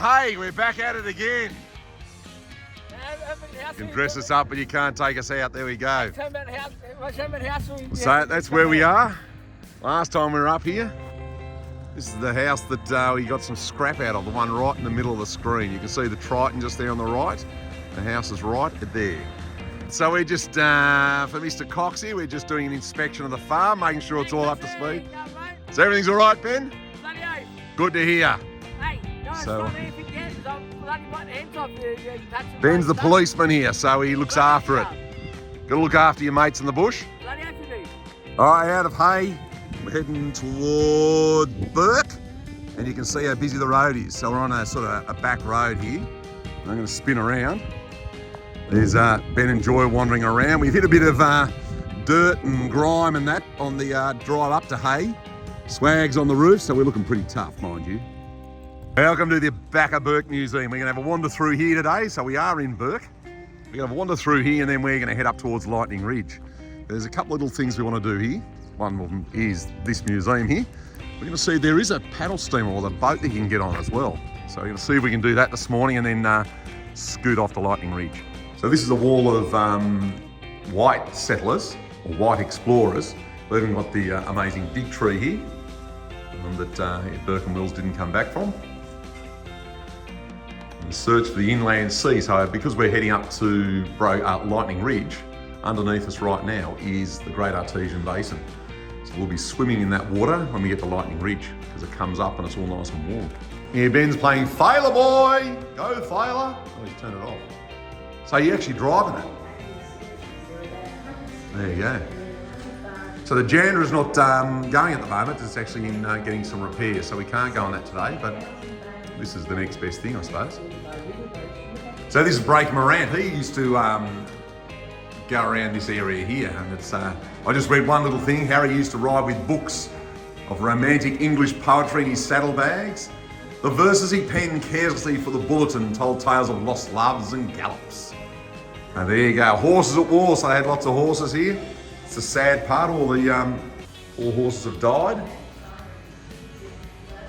Hey, we're back at it again. You can dress us up, but you can't take us out. There we go. So that's where we are. Last time we were up here, this is the house that we got some scrap out of, the one right in the middle of the screen. You can see the Triton just there on the right. The house is right there. So we're just, for Mr. Cox here, we're just doing an inspection of the farm, making sure it's all up to speed. So everything's all right, Ben? Good to hear. So, Ben's the policeman here, so he looks after it. Got to look after your mates in the bush. All right, out of Hay, we're heading toward Bourke, and you can see how busy the road is. So we're on a sort of a back road here. I'm going to spin around. There's Ben and Joy wandering around. We've hit a bit of dirt and grime and that on the drive up to Hay. Swags on the roof, so we're looking pretty tough, mind you. Welcome to the Back of Bourke Museum. We're going to have a wander through here today, so we are in Bourke. We're going to have a wander through here and then we're going to head up towards Lightning Ridge. There's a couple of little things we want to do here. One of them is this museum here. We're going to see there is a paddle steamer or a boat that you can get on as well. So we're going to see if we can do that this morning and then scoot off to Lightning Ridge. So this is a wall of white settlers or white explorers. We've even got the amazing big tree here that Burke and Wills didn't come back from. And search for the inland sea. So because we're heading up to Lightning Ridge, underneath us right now is the Great Artesian Basin. So we'll be swimming in that water when we get to Lightning Ridge because it comes up and it's all nice and warm. Here Ben's playing Failer Boy! Go Failer! Oh, he's turned it off. So you're actually driving it? There you go. So the Jandra is not going at the moment, it's actually in getting some repairs, so we can't go on that today, but this is the next best thing, I suppose. So this is Brake Morant. He used to go around this area here, and it's, I just read one little thing. Harry used to ride with books of romantic English poetry in his saddlebags. The verses he penned carelessly for the bulletin told tales of lost loves and gallops. And there you go, horses at war, so they had lots of horses here. It's the sad part, all horses have died.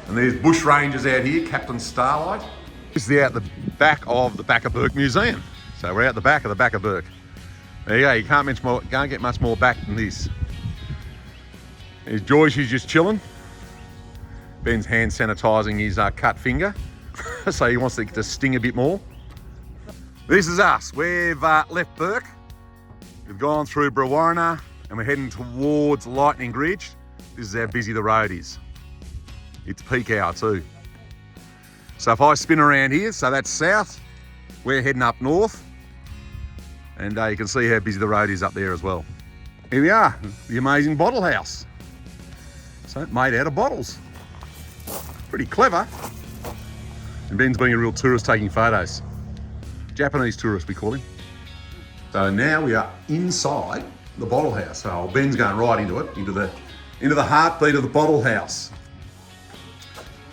And there's bush rangers out here, Captain Starlight. This is out the back of the Back of Bourke Museum. So we're out the back of the Back of Bourke. There you go, you can't get much more back than this. There's Joy, she's just chilling. Ben's hand sanitising his cut finger. So he wants to sting a bit more. This is us, we've left Bourke. We've gone through Brewarrina and we're heading towards Lightning Ridge. This is how busy the road is. It's peak hour too. So if I spin around here, so that's south, we're heading up north. And you can see how busy the road is up there as well. Here we are, the amazing bottle house. So made out of bottles. Pretty clever. And Ben's being a real tourist taking photos. Japanese tourist, we call him. So now we are inside the bottle house. So Ben's going right into it, into the heartbeat of the bottle house.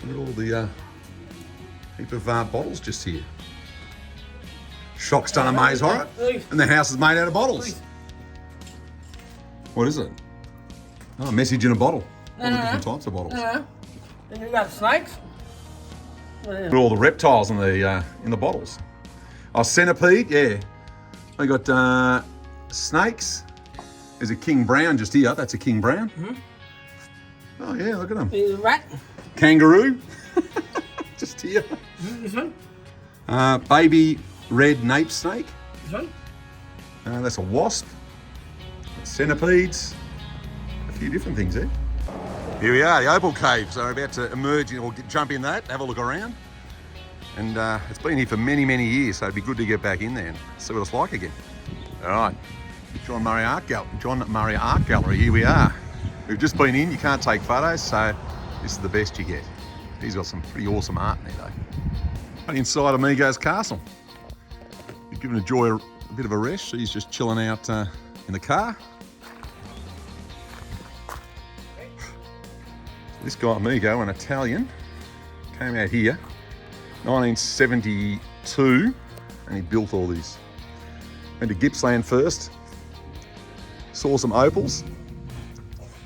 Look at all the heap of bottles just here. Shock's done a maze horror, and the house is made out of bottles. What is it? Oh, a message in a bottle. All the different types of bottles. And you got snakes? All the reptiles in the bottles. Oh, centipede, yeah. We got snakes. There's a king brown just here. That's a king brown. Mm-hmm. Oh yeah, look at them. There's a rat. Kangaroo. Just here. This one. Baby red nape snake. This one. That's a wasp. Centipedes. A few different things there. Here we are, the Opal Cave. So we're about to emerge or jump in that, have a look around. And it's been here for many, many years, so it'd be good to get back in there and see what it's like again. All right, John Murray Art Gallery, here we are. We've just been in, you can't take photos, so this is the best you get. He's got some pretty awesome art in there though. Right inside Amigo's castle. We've given Joy a bit of a rest. She's just chilling out in the car. This guy Amigo, an Italian, came out here 1972, and he built all these. Went to Gippsland first, saw some opals.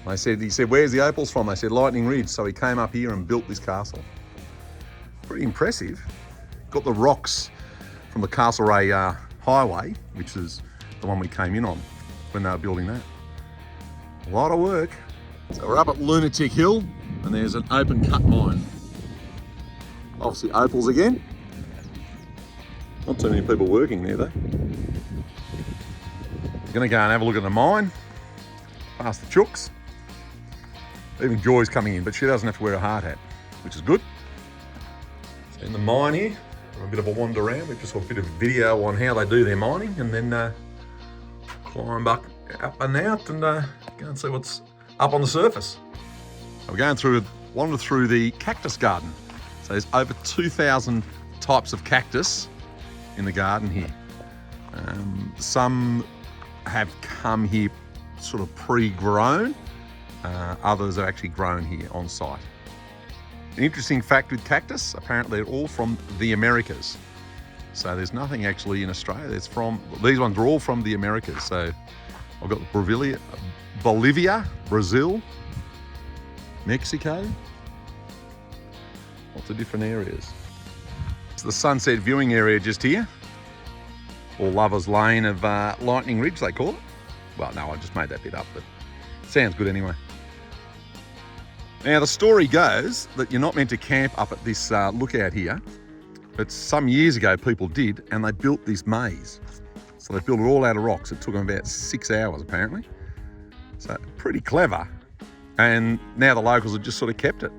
He said, where's the opals from? They said, Lightning Ridge. So he came up here and built this castle. Pretty impressive. got the rocks from the Castlereagh highway, which is the one we came in on when they were building that. A lot of work. So we're up at Lunatic Hill and there's an open cut mine. Obviously opals again. Not too many people working there though. We're gonna go and have a look at the mine, past the chooks. Even Joy's coming in, but she doesn't have to wear a hard hat, which is good. So in the mine here, we're a bit of a wander around. We've just got a bit of video on how they do their mining and then climb up and out and go and see what's up on the surface. So we're going through, wander through the cactus garden. So there's over 2,000 types of cactus in the garden here. Some have come here sort of pre-grown. Others are actually grown here on site. An interesting fact with cactus, apparently they're all from the Americas. So there's nothing actually in Australia. These ones are all from the Americas. So I've got Bolivia, Brazil, Mexico, lots of different areas. It's the sunset viewing area just here, or Lover's Lane of Lightning Ridge they call it. Well, no, I just made that bit up, but it sounds good anyway. Now the story goes that you're not meant to camp up at this lookout here, but some years ago people did, and they built this maze. So they built it all out of rocks. It took them about 6 hours apparently. So pretty clever. And now the locals have just sort of kept it.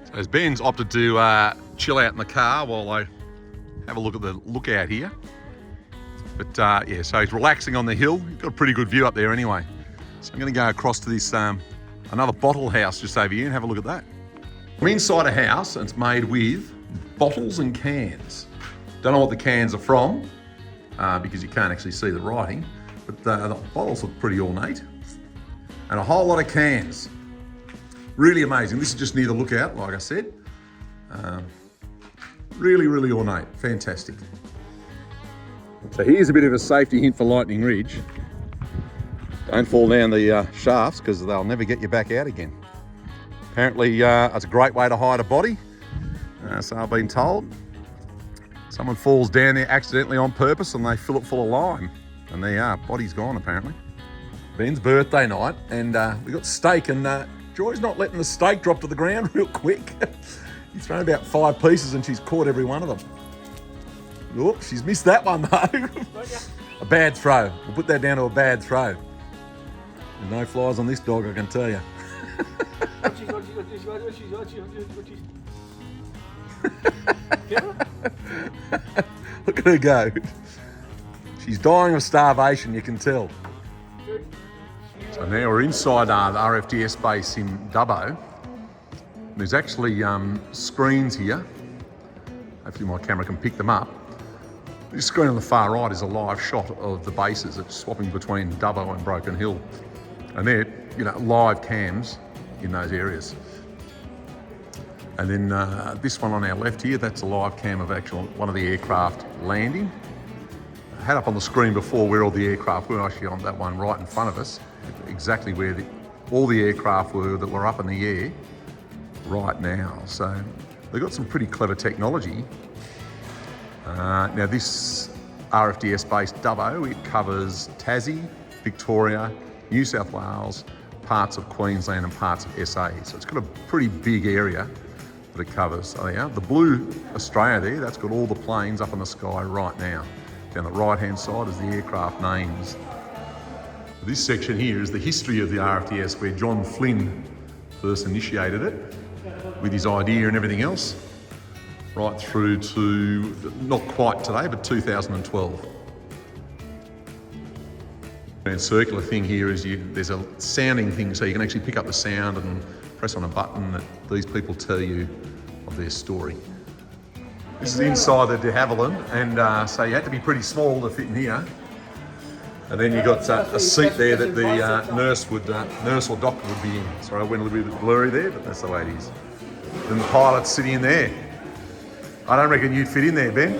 So as Ben's opted to chill out in the car while I have a look at the lookout here. But yeah, so he's relaxing on the hill. He's got a pretty good view up there anyway. So I'm gonna go across to this another bottle house just over here and have a look at that. I'm inside a house and it's made with bottles and cans. Don't know what the cans are from because you can't actually see the writing, but the bottles look pretty ornate. And a whole lot of cans. Really amazing. This is just near the lookout, like I said. Really, really ornate. Fantastic. So here's a bit of a safety hint for Lightning Ridge. Don't fall down the shafts because they'll never get you back out again. Apparently it's a great way to hide a body. So I've been told. Someone falls down there accidentally on purpose and they fill it full of lime. And there you are, body's gone apparently. Ben's birthday night and we got steak and Joy's not letting the steak drop to the ground real quick. He's thrown about 5 pieces and she's caught every one of them. Oh, she's missed that one though. A bad throw. We'll put that down to a bad throw. There's no flies on this dog, I can tell you. Look at her go. She's dying of starvation, you can tell. So now we're inside the RFDS base in Dubbo. There's actually screens here. Hopefully my camera can pick them up. This screen on the far right is a live shot of the bases. It's swapping between Dubbo and Broken Hill. And they're, live cams in those areas. And then this one on our left here, that's a live cam of one of the aircraft landing. I had up on the screen before where all the aircraft were, actually on that one right in front of us, exactly where all the aircraft were that were up in the air right now. So they've got some pretty clever technology. Now this RFDS base Dubbo, it covers Tassie, Victoria, New South Wales, parts of Queensland and parts of SA. So it's got a pretty big area that it covers. So yeah, the blue Australia there, that's got all the planes up in the sky right now. Down the right-hand side is the aircraft names. This section here is the history of the RFDS, where John Flynn first initiated it with his idea and everything else, right through to, not quite today, but 2012. And circular thing here is there's a sounding thing, so you can actually pick up the sound and press on a button that these people tell you of their story. This is inside the de Havilland, and so you had to be pretty small to fit in here. And then you got a seat there that the nurse or doctor would be in. Sorry, I went a little bit blurry there, but that's the way it is. Then the pilot's sitting in there. I don't reckon you'd fit in there, Ben.